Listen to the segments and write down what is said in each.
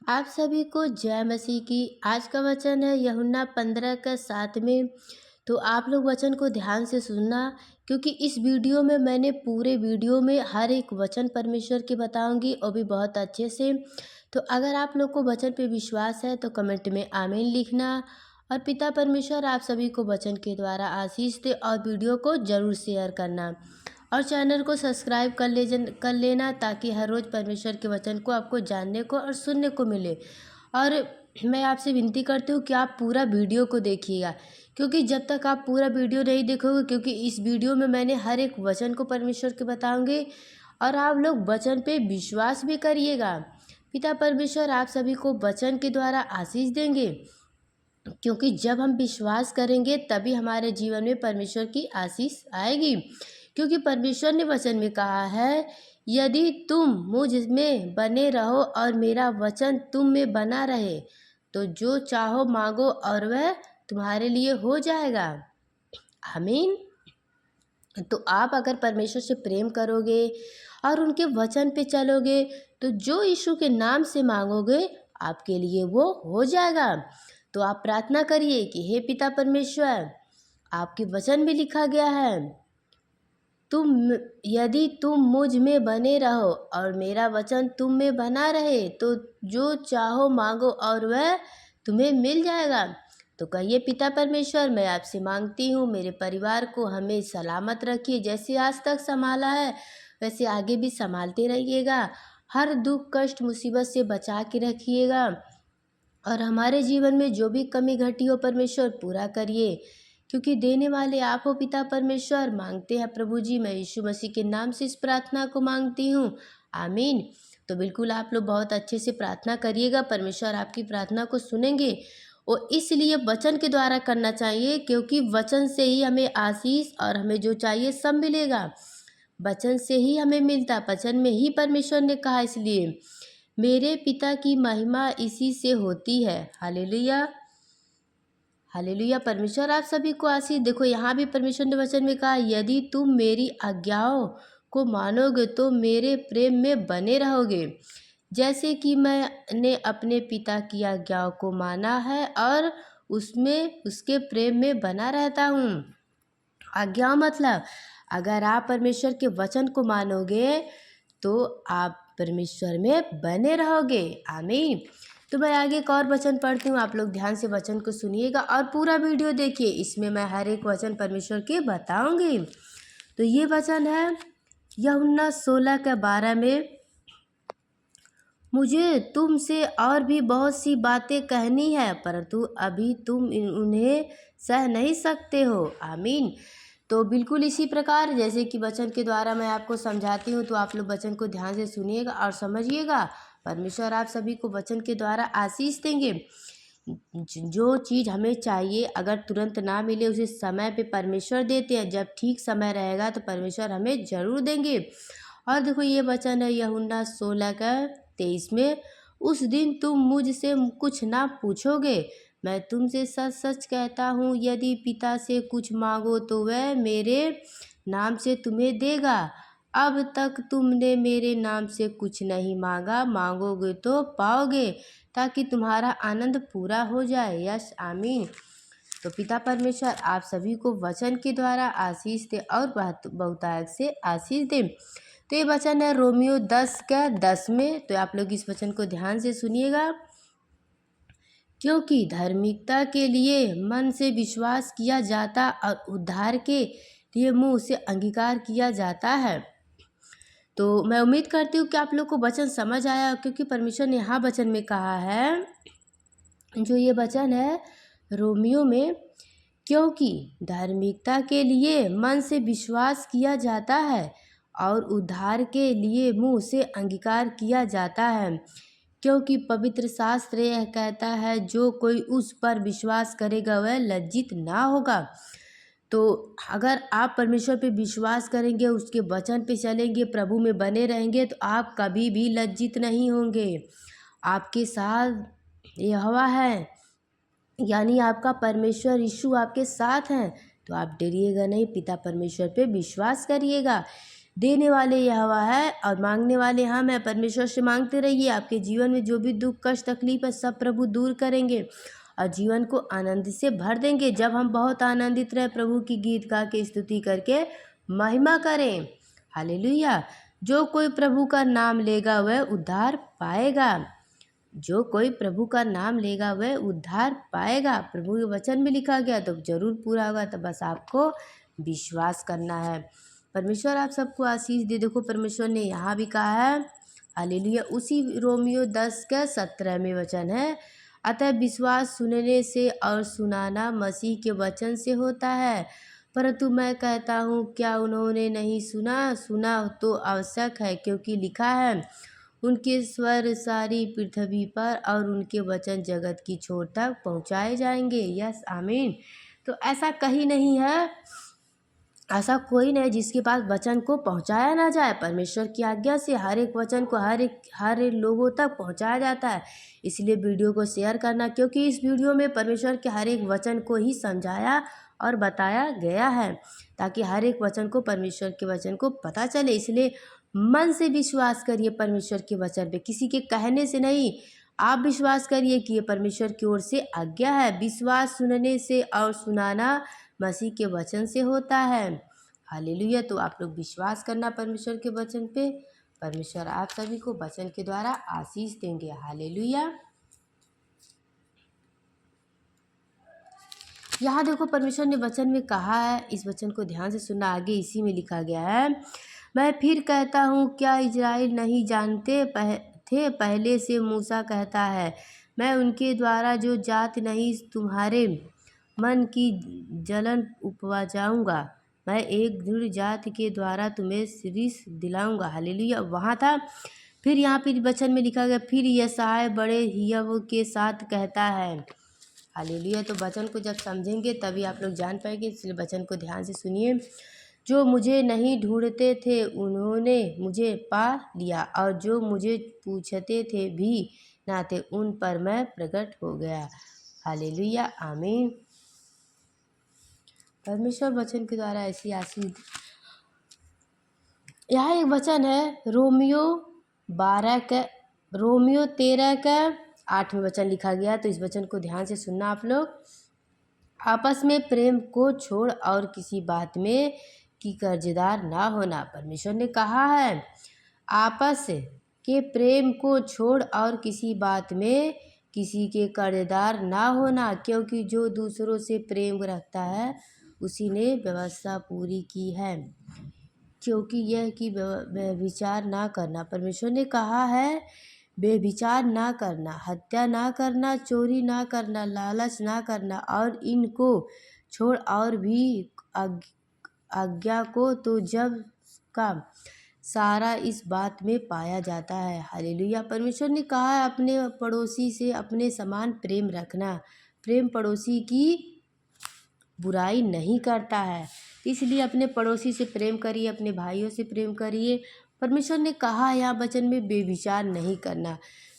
आप सभी को जय मसीह की। आज का वचन है यूहन्ना 15 का 7 में। तो आप लोग वचन को ध्यान से सुनना, क्योंकि इस वीडियो में मैंने पूरे वीडियो में हर एक वचन परमेश्वर की बताऊंगी, और भी बहुत अच्छे से। तो अगर आप लोग को वचन पे विश्वास है तो कमेंट में आमीन लिखना। और पिता परमेश्वर आप सभी को वचन के द्वारा आशीष दे, और वीडियो को ज़रूर शेयर करना और चैनल को सब्सक्राइब कर लेना, ताकि हर रोज़ परमेश्वर के वचन को आपको जानने को और सुनने को मिले। और मैं आपसे विनती करती हूँ कि आप पूरा वीडियो को देखिएगा, क्योंकि जब तक आप पूरा वीडियो नहीं देखोगे, क्योंकि इस वीडियो में मैंने हर एक वचन को परमेश्वर के बताऊंगी, और आप लोग वचन पे विश्वास भी करिएगा। पिता परमेश्वर आप सभी को वचन के द्वारा आशीष देंगे, क्योंकि जब हम विश्वास करेंगे तभी हमारे जीवन में परमेश्वर की आशीष आएगी। क्योंकि परमेश्वर ने वचन में कहा है, यदि तुम मुझ में बने रहो और मेरा वचन तुम में बना रहे, तो जो चाहो मांगो और वह तुम्हारे लिए हो जाएगा। आमीन। तो आप अगर परमेश्वर से प्रेम करोगे और उनके वचन पे चलोगे, तो जो यीशु के नाम से मांगोगे आपके लिए वो हो जाएगा। तो आप प्रार्थना करिए कि हे पिता परमेश्वर, आपके वचन में लिखा गया है, तुम यदि तुम मुझ में बने रहो और मेरा वचन तुम में बना रहे, तो जो चाहो मांगो और वह तुम्हें मिल जाएगा। तो कहिए, पिता परमेश्वर, मैं आपसे मांगती हूँ, मेरे परिवार को हमें सलामत रखिए। जैसे आज तक संभाला है वैसे आगे भी संभालते रहिएगा। हर दुख कष्ट मुसीबत से बचा के रखिएगा, और हमारे जीवन में जो भी कमी घटी हो परमेश्वर पूरा करिए, क्योंकि देने वाले आप हो पिता परमेश्वर। मांगते हैं प्रभु जी, मैं यीशु मसीह के नाम से इस प्रार्थना को मांगती हूँ, आमीन। तो बिल्कुल आप लोग बहुत अच्छे से प्रार्थना करिएगा, परमेश्वर आपकी प्रार्थना को सुनेंगे। और इसलिए वचन के द्वारा करना चाहिए, क्योंकि वचन से ही हमें आशीष और हमें जो चाहिए सब मिलेगा। वचन से ही हमें मिलता, वचन में ही परमेश्वर ने कहा, इसलिए मेरे पिता की महिमा इसी से होती है। Hallelujah, hallelujah. परमेश्वर आप सभी को आशीष। देखो, यहाँ भी परमेश्वर ने वचन में कहा, यदि तुम मेरी आज्ञाओं को मानोगे तो मेरे प्रेम में बने रहोगे, जैसे कि मैंने अपने पिता की आज्ञाओं को माना है और उसमें उसके प्रेम में बना रहता हूँ। आज्ञा मतलब, अगर आप परमेश्वर के वचन को मानोगे तो आप परमेश्वर में बने रहोगे, आमीन। तो मैं आगे एक और वचन पढ़ती हूँ, आप लोग ध्यान से वचन को सुनिएगा और पूरा वीडियो देखिए, इसमें मैं हर एक वचन परमेश्वर के बताऊंगी। तो ये वचन है यूहन्ना 16 के 12 में, मुझे तुमसे और भी बहुत सी बातें कहनी है, परंतु अभी तुम उन्हें सह नहीं सकते हो, आमीन। तो बिल्कुल इसी प्रकार जैसे कि वचन के द्वारा मैं आपको समझाती हूँ, तो आप लोग वचन को ध्यान से सुनिएगा और समझिएगा। परमेश्वर आप सभी को वचन के द्वारा आशीष देंगे। जो चीज़ हमें चाहिए अगर तुरंत ना मिले, उसे समय पे परमेश्वर देते हैं। जब ठीक समय रहेगा तो परमेश्वर हमें ज़रूर देंगे। और देखो, ये वचन है यूहन्ना 16 का 23 में, उस दिन तुम मुझसे कुछ ना पूछोगे। मैं तुमसे सच सच कहता हूँ, यदि पिता से कुछ मांगो तो वह मेरे नाम से तुम्हें देगा। अब तक तुमने मेरे नाम से कुछ नहीं मांगा, मांगोगे तो पाओगे, ताकि तुम्हारा आनंद पूरा हो जाए। यस, आमीन। तो पिता परमेश्वर आप सभी को वचन के द्वारा आशीष दे और बहुतायत से आशीष दे। तो ये वचन है रोमियो 10 का 10 में। तो आप लोग इस वचन को ध्यान से सुनिएगा, क्योंकि धार्मिकता के लिए मन से विश्वास किया जाता और उद्धार के लिए मुंह से अंगीकार किया जाता है। तो मैं उम्मीद करती हूँ कि आप लोग को वचन समझ आया, क्योंकि परमेश्वर ने यहाँ वचन में कहा है, जो ये वचन है रोमियो में, क्योंकि धार्मिकता के लिए मन से विश्वास किया जाता है और उद्धार के लिए मुंह से अंगीकार किया जाता है। क्योंकि पवित्र शास्त्र यह कहता है, जो कोई उस पर विश्वास करेगा वह लज्जित ना होगा। तो अगर आप परमेश्वर पे विश्वास करेंगे, उसके वचन पे चलेंगे, प्रभु में बने रहेंगे, तो आप कभी भी लज्जित नहीं होंगे। आपके साथ यहोवा है, यानी आपका परमेश्वर यीशु आपके साथ हैं। तो आप डरिएगा नहीं, पिता परमेश्वर पे विश्वास करिएगा। देने वाले यहोवा है और मांगने वाले हम हैं। परमेश्वर से मांगते रहिए, आपके जीवन में जो भी दुख कष्ट तकलीफ है सब प्रभु दूर करेंगे और जीवन को आनंद से भर देंगे। जब हम बहुत आनंदित रहे, प्रभु की गीत गा के स्तुति करके महिमा करें। हालेलुया। जो कोई प्रभु का नाम लेगा वह उद्धार पाएगा। जो कोई प्रभु का नाम लेगा वह उद्धार पाएगा। प्रभु के वचन में लिखा गया तो जरूर पूरा होगा, तो बस आपको विश्वास करना है। परमेश्वर आप सबको आशीष दे। देखो परमेश्वर ने यहाँ भी कहा है, हालेलुया, उसी रोमियो 10 के 17वें वचन है, अतः विश्वास सुनने से और सुनाना मसीह के वचन से होता है। परंतु मैं कहता हूँ, क्या उन्होंने नहीं सुना? सुना तो आवश्यक है, क्योंकि लिखा है, उनके स्वर सारी पृथ्वी पर और उनके वचन जगत की छोर तक पहुँचाए जाएंगे। यस, आमीन। तो ऐसा कहीं नहीं है, ऐसा कोई नहीं जिसके पास वचन को पहुंचाया ना जाए। परमेश्वर की आज्ञा से हर एक वचन को हर एक लोगों तक पहुंचाया जाता है। इसलिए वीडियो को शेयर करना, क्योंकि इस वीडियो में परमेश्वर के हर एक वचन को ही समझाया और बताया गया है, ताकि हर एक वचन को, परमेश्वर के वचन को पता चले। इसलिए मन से विश्वास करिए परमेश्वर के वचन पे, किसी के कहने से नहीं। आप विश्वास करिए कि ये परमेश्वर की ओर से आज्ञा है। विश्वास सुनने से और सुनाना मसीह के वचन से होता है। हालेलुया। तो आप लोग विश्वास करना परमेश्वर के वचन पे। परमेश्वर आप सभी को वचन के द्वारा आशीष देंगे। हालेलुया। यहाँ देखो परमेश्वर ने वचन में कहा है, इस वचन को ध्यान से सुनना। आगे इसी में लिखा गया है, मैं फिर कहता हूँ, क्या इजराइल नहीं जानते थे? पहले से मूसा कहता है, मैं उनके द्वारा जो जात नहीं तुम्हारे मन की जलन उपवा जाऊँगा, मैं एक दृढ़ जात के द्वारा तुम्हें शीर्ष दिलाऊँगा। हालेलुया। वहाँ था। फिर यहाँ पर वचन में लिखा गया, फिर यशायाह बड़े हियव के साथ कहता है। हालेलुया। तो वचन को जब समझेंगे तभी आप लोग जान पाएंगे, इसलिए वचन को ध्यान से सुनिए। जो मुझे नहीं ढूंढते थे उन्होंने मुझे पा लिया, और जो मुझे पूछते थे भी ना थे उन पर मैं प्रकट हो गया। हालेलुया, आमीन। परमेश्वर वचन के द्वारा ऐसी आशीष। यहाँ एक वचन है, रोमियो 13 का 8वें वचन लिखा गया। तो इस वचन को ध्यान से सुनना आप लोग। आपस में प्रेम को छोड़ और किसी बात में की कर्जदार ना होना। परमेश्वर ने कहा है, आपस के प्रेम को छोड़ और किसी बात में किसी के कर्जदार ना होना, क्योंकि जो दूसरों से प्रेम रखता है उसी ने व्यवस्था पूरी की है। क्योंकि यह कि व्यभिचार ना करना। परमेश्वर ने कहा है, व्यभिचार ना करना, हत्या ना करना, चोरी ना करना, लालच ना करना, और इनको छोड़ और भी आज्ञा को तो जब का सारा इस बात में पाया जाता है। हालेलुया। परमेश्वर ने कहा है, अपने पड़ोसी से अपने समान प्रेम रखना। प्रेम पड़ोसी की बुराई नहीं करता है, इसलिए अपने पड़ोसी से प्रेम करिए, अपने भाइयों से प्रेम करिए। परमेश्वर ने कहा यहाँ वचन में बेविचार नहीं करना।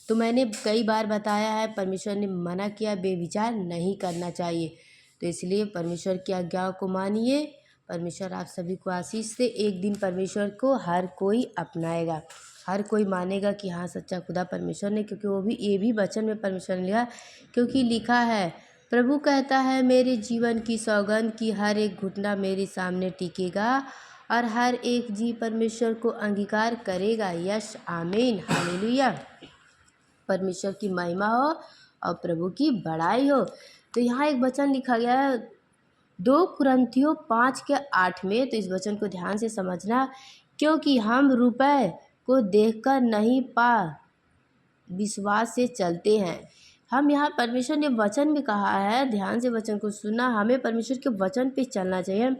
तो मैंने कई बार बताया है, परमेश्वर ने मना किया, बेविचार नहीं करना चाहिए। तो इसलिए परमेश्वर की आज्ञाओं को मानिए। परमेश्वर आप सभी को आशीष से। एक दिन परमेश्वर को हर कोई अपनाएगा, हर कोई मानेगा कि हाँ सच्चा खुदा परमेश्वर ने, क्योंकि वो भी ये भी वचन में परमेश्वर ने लिखा, क्योंकि लिखा है, प्रभु कहता है, मेरे जीवन की सौगंध की हर एक घुटना मेरे सामने टिकेगा और हर एक जीव परमेश्वर को अंगीकार करेगा। यश, आमीन। हालेलुया। परमेश्वर की महिमा हो और प्रभु की बड़ाई हो। तो यहाँ एक वचन लिखा गया है, 2 कुरिन्थियों 5 के 8 में। तो इस वचन को ध्यान से समझना, क्योंकि हम रुपए को देखकर नहीं पा विश्वास से चलते हैं। हम यहाँ परमेश्वर ने वचन में कहा है, ध्यान से वचन को सुनना, हमें परमेश्वर के वचन पे चलना चाहिए।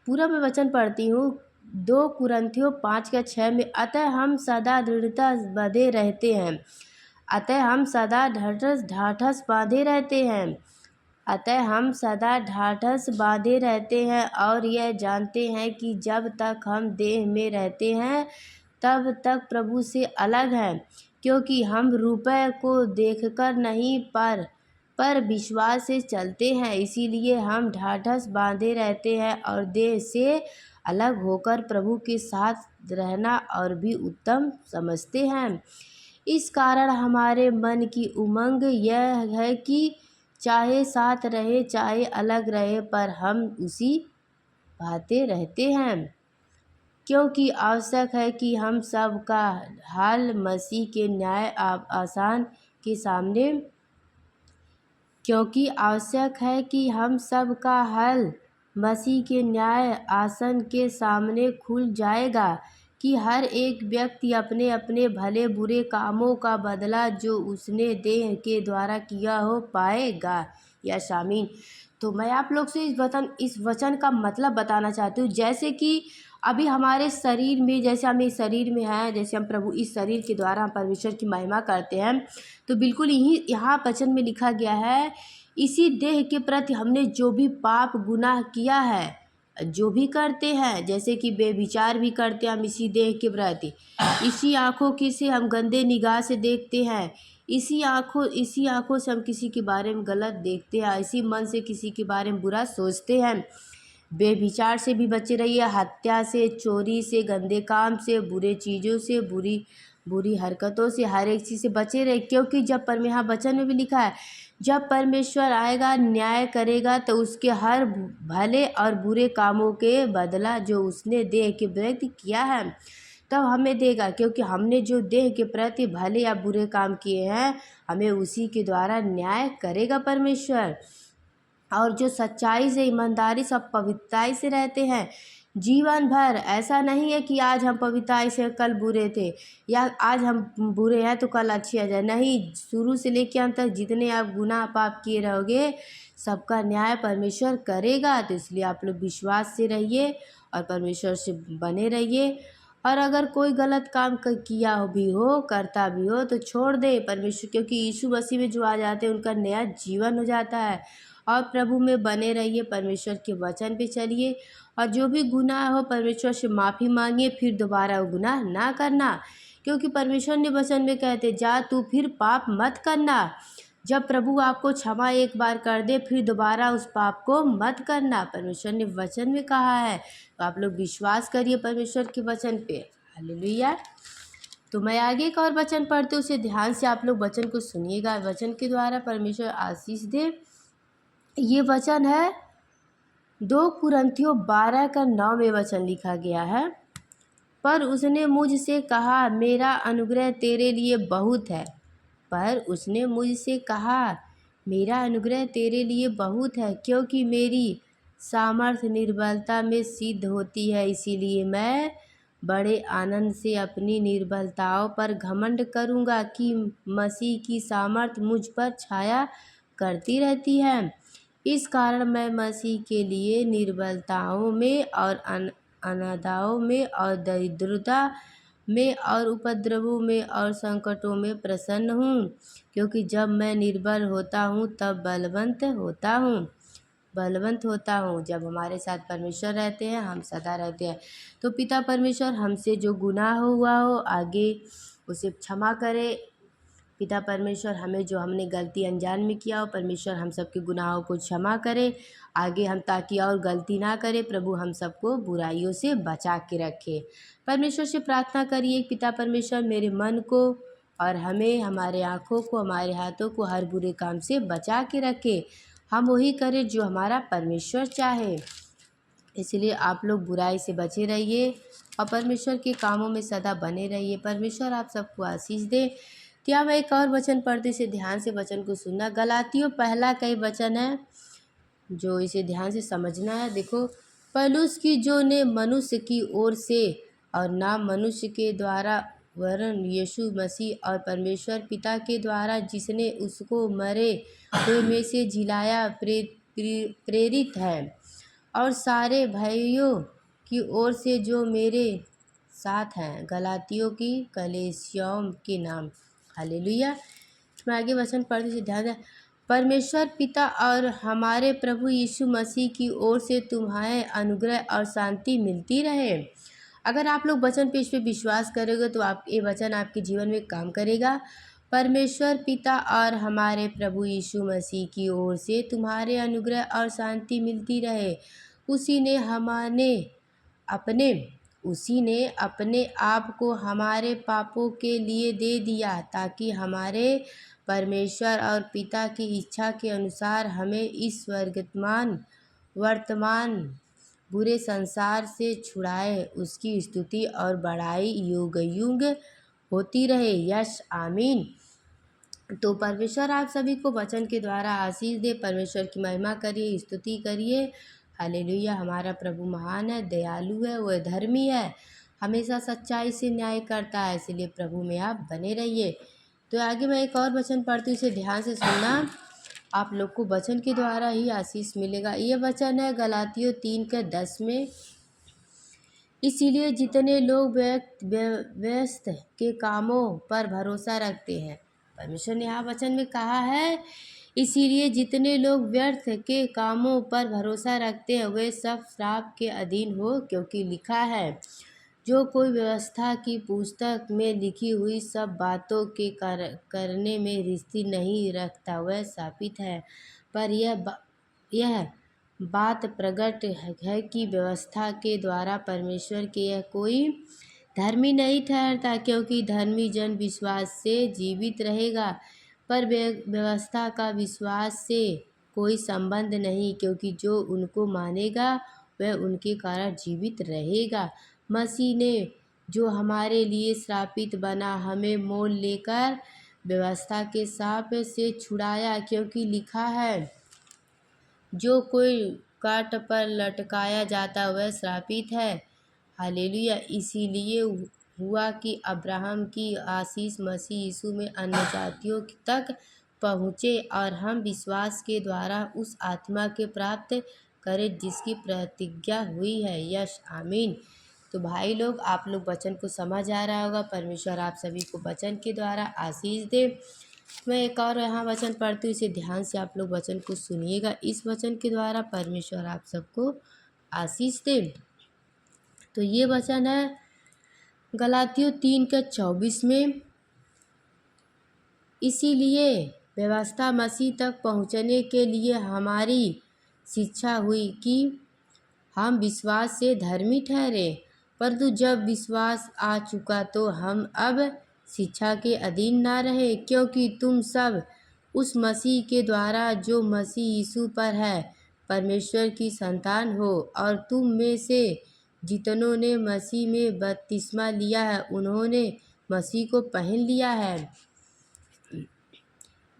पूरा मैं वचन पढ़ती हूँ, 2 कुरिन्थियों 5 के 6 में, अतः हम सदा दृढ़ता बंधे रहते हैं, अतः हम सदा ढाढ़स बांधे रहते हैं, अतः हम सदा ढाढ़स बांधे रहते हैं, और यह जानते हैं कि जब तक हम देह में रहते हैं तब तक प्रभु से अलग हैं, क्योंकि हम रुपए को देखकर नहीं पर विश्वास से चलते हैं। इसीलिए हम ढाढ़स बांधे रहते हैं और देह से अलग होकर प्रभु के साथ रहना और भी उत्तम समझते हैं। इस कारण हमारे मन की उमंग यह है कि चाहे साथ रहे चाहे अलग रहे, पर हम उसी भाते रहते हैं, क्योंकि आवश्यक है कि हम सब का हाल मसीह के न्याय आसान के सामने क्योंकि आवश्यक है कि हम सब का हल मसीह के न्याय आसन के सामने खुल जाएगा कि हर एक व्यक्ति अपने अपने भले बुरे कामों का बदला जो उसने देह के द्वारा किया हो पाएगा। या शामीन। तो मैं आप लोग से इस वचन का मतलब बताना चाहती हूँ। जैसे कि अभी हमारे शरीर में, जैसे हम इस शरीर में हैं, जैसे हम प्रभु इस शरीर के द्वारा हम परमेश्वर की महिमा करते हैं, तो बिल्कुल यही यहाँ वचन में लिखा गया है, इसी देह के प्रति हमने जो भी पाप गुनाह किया है, जो भी करते हैं, जैसे कि बेविचार भी करते हैं हम इसी देह के प्रति, इसी आँखों की से हम गंदे निगाह से देखते हैं, इसी आँखों से हम किसी के बारे में गलत देखते हैं, इसी मन से किसी के बारे में बुरा सोचते हैं। बेविचार से भी बचे रहिए, हत्या से, चोरी से, गंदे काम से, बुरे चीज़ों से, बुरी हरकतों से, हर एक चीज़ से बचे रहे, क्योंकि जब यहाँ वचन में भी लिखा है, जब परमेश्वर आएगा न्याय करेगा तो उसके हर भले और बुरे कामों के बदला जो उसने देह के प्रति किया है तब हमें देगा, क्योंकि हमने जो देह के प्रति भले या बुरे काम किए हैं हमें उसी के द्वारा न्याय करेगा परमेश्वर। और जो सच्चाई से, ईमानदारी से, पवित्रताई से रहते हैं जीवन भर, ऐसा नहीं है कि आज हम पवित्रताई से कल बुरे थे, या आज हम बुरे हैं तो कल अच्छे आ जाए, नहीं, शुरू से लेकर अंत तक जितने आप गुनाह पाप किए रहोगे सबका न्याय परमेश्वर करेगा। तो इसलिए आप लोग विश्वास से रहिए और परमेश्वर से बने रहिए। और अगर कोई गलत काम किया भी हो, करता भी हो, तो छोड़ दे परमेश्वर, क्योंकि यीशु मसीह में जो आ जाते हैं उनका नया जीवन हो जाता है। और प्रभु में बने रहिए, परमेश्वर के वचन पे चलिए, और जो भी गुनाह हो परमेश्वर से माफ़ी मांगिए, फिर दोबारा वो गुनाह ना करना, क्योंकि परमेश्वर ने वचन में कहते, जा तू फिर पाप मत करना। जब प्रभु आपको क्षमा एक बार कर दे फिर दोबारा उस पाप को मत करना, परमेश्वर ने वचन में कहा है। तो आप लोग विश्वास करिए परमेश्वर के वचन पे। हालेलुया। तो मैं आगे एक और वचन पढ़ते, उसे ध्यान से आप लोग वचन को सुनिएगा, वचन के द्वारा परमेश्वर आशीष दे। ये वचन है 2 कुरिन्थियों 12:9 में वचन लिखा गया है, पर उसने मुझसे कहा मेरा अनुग्रह तेरे लिए बहुत है। पर उसने मुझसे कहा मेरा अनुग्रह तेरे लिए बहुत है, क्योंकि मेरी सामर्थ्य निर्बलता में सिद्ध होती है। इसीलिए मैं बड़े आनंद से अपनी निर्बलताओं पर घमंड करूँगा कि मसीह की सामर्थ्य मुझ पर छाया करती रहती है। इस कारण मैं मसीह के लिए निर्बलताओं में और अनादाओं में और दरिद्रता में और उपद्रवों में और संकटों में प्रसन्न हूँ, क्योंकि जब मैं निर्बल होता हूँ तब बलवंत होता हूँ। जब हमारे साथ परमेश्वर रहते हैं हम सदा रहते हैं। तो पिता परमेश्वर हमसे जो गुनाह हुआ हो आगे उसे क्षमा करे। पिता परमेश्वर हमें जो हमने गलती अनजान में किया हो, परमेश्वर हम सबके गुनाहों को क्षमा करे आगे हम, ताकि और गलती ना करें। प्रभु हम सबको बुराइयों से बचा के रखे। परमेश्वर से प्रार्थना करिए, पिता परमेश्वर मेरे मन को और हमें, हमारे आँखों को, हमारे हाथों को हर बुरे काम से बचा के रखे। हम वही करें जो हमारा परमेश्वर चाहे। इसलिए आप लोग बुराई से बचे रहिए और परमेश्वर के कामों में सदा बने रहिए। परमेश्वर आप सबको आशीष दे। क्या मैं एक और वचन पढ़ते, इसे ध्यान से वचन को सुनना। गलातियों 1 वचन है जो इसे ध्यान से समझना है। देखो, पौलुस की जो ने मनुष्य की ओर से और ना मनुष्य के द्वारा, वरन यीशु मसीह और परमेश्वर पिता के द्वारा जिसने उसको मरे हुए में से जिलाया प्रेरित है, और सारे भाइयों की ओर से जो मेरे साथ हैं, गलातियों की कलीसियाओं के नाम। हालेलुया। मैं आगे वचन पढ़ते से ध्यान दें। परमेश्वर पिता और हमारे प्रभु यीशु मसीह की ओर से तुम्हारे अनुग्रह और शांति मिलती रहे। अगर आप लोग वचन पे इस पर विश्वास करोगे तो आप ये वचन आपके जीवन में काम करेगा। परमेश्वर पिता और हमारे प्रभु यीशु मसीह की ओर से तुम्हारे अनुग्रह और शांति मिलती रहे। उसी ने उसी ने अपने आप को हमारे पापों के लिए दे दिया, ताकि हमारे परमेश्वर और पिता की इच्छा के अनुसार हमें इस वर्तमान बुरे संसार से छुड़ाए। उसकी स्तुति और बड़ाई युग युग होती रहे। यश आमीन। तो परमेश्वर आप सभी को वचन के द्वारा आशीष दे। परमेश्वर की महिमा करिए, स्तुति करिए। हालेलुया। हमारा प्रभु महान है, दयालु है, वह धर्मी है, हमेशा सच्चाई से न्याय करता है, इसलिए प्रभु में आप बने रहिए। तो आगे मैं एक और वचन पढ़ती हूँ, इसे ध्यान से सुनना। आप लोग को वचन के द्वारा ही आशीष मिलेगा। ये वचन है गलातियों 3:10 में। इसीलिए जितने लोग व्यस्त के कामों पर भरोसा रखते हैं, परमेश्वर ने यहाँ वचन में कहा है, इसीलिए जितने लोग व्यर्थ के कामों पर भरोसा रखते हैं वे सब श्राप के अधीन हो, क्योंकि लिखा है, जो कोई व्यवस्था की पुस्तक में लिखी हुई सब बातों के करने में रिश्ती नहीं रखता वह शापित है। पर यह बात प्रकट है कि व्यवस्था के द्वारा परमेश्वर के यह कोई धर्मी नहीं ठहरता, क्योंकि धर्मी जन विश्वास से जीवित रहेगा, पर व्यवस्था का विश्वास से कोई संबंध नहीं, क्योंकि जो उनको मानेगा वह उनके कारण जीवित रहेगा। मसीह ने जो हमारे लिए श्रापित बना हमें मोल लेकर व्यवस्था के शाप से छुड़ाया, क्योंकि लिखा है, जो कोई काट पर लटकाया जाता वह श्रापित है। हालेलुया। इसीलिए हुआ कि अब्राहम की आशीष मसीह यीशु में अन्य जातियों तक पहुँचे, और हम विश्वास के द्वारा उस आत्मा के प्राप्त करें जिसकी प्रतिज्ञा हुई है। यश आमीन। तो भाई लोग, आप लोग वचन को समझ आ रहा होगा। परमेश्वर आप सभी को वचन के द्वारा आशीष दे। मैं एक और यहाँ वचन पढ़ती हूँ, इसे ध्यान से आप लोग वचन को सुनिएगा। इस वचन के द्वारा परमेश्वर आप सबको आशीष दे। तो ये वचन है गलातियों 3:24 में। इसीलिए व्यवस्था मसीह तक पहुँचने के लिए हमारी शिक्षा हुई कि हम विश्वास से धर्मी ठहरे, परंतु जब विश्वास आ चुका तो हम अब शिक्षा के अधीन ना रहे, क्योंकि तुम सब उस मसीह के द्वारा जो मसीह यीशु पर है परमेश्वर की संतान हो। और तुम में से जितनों ने मसीह में बपतिस्मा लिया है उन्होंने मसीह को पहन लिया है।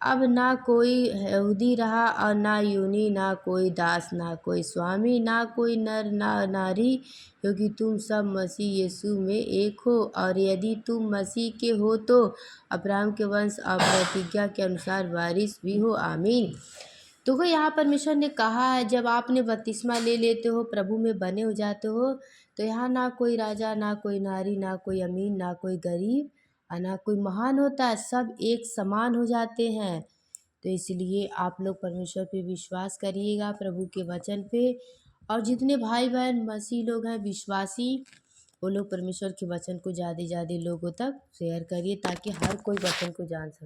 अब ना कोई यहूदी रहा और ना यूनी, ना कोई दास, ना कोई स्वामी, ना कोई नर ना नारी, क्योंकि तुम सब मसीह यीशु में एक हो। और यदि तुम मसीह के हो तो अब्राहम के वंश और प्रतिज्ञा के अनुसार वारिस भी हो। आमीन। तो यहाँ परमेश्वर ने कहा है, जब आपने बपतिस्मा ले लेते हो, प्रभु में बने हो जाते हो, तो यहाँ ना कोई राजा, ना कोई नारी, ना कोई अमीर, ना कोई गरीब और ना कोई महान होता है, सब एक समान हो जाते हैं। तो इसलिए आप लोग परमेश्वर पे विश्वास करिएगा, प्रभु के वचन पे। और जितने भाई बहन मसीह लोग हैं विश्वासी, वो लोग परमेश्वर के वचन को ज़्यादा लोगों तक शेयर करिए, ताकि हर कोई वचन को जान सके।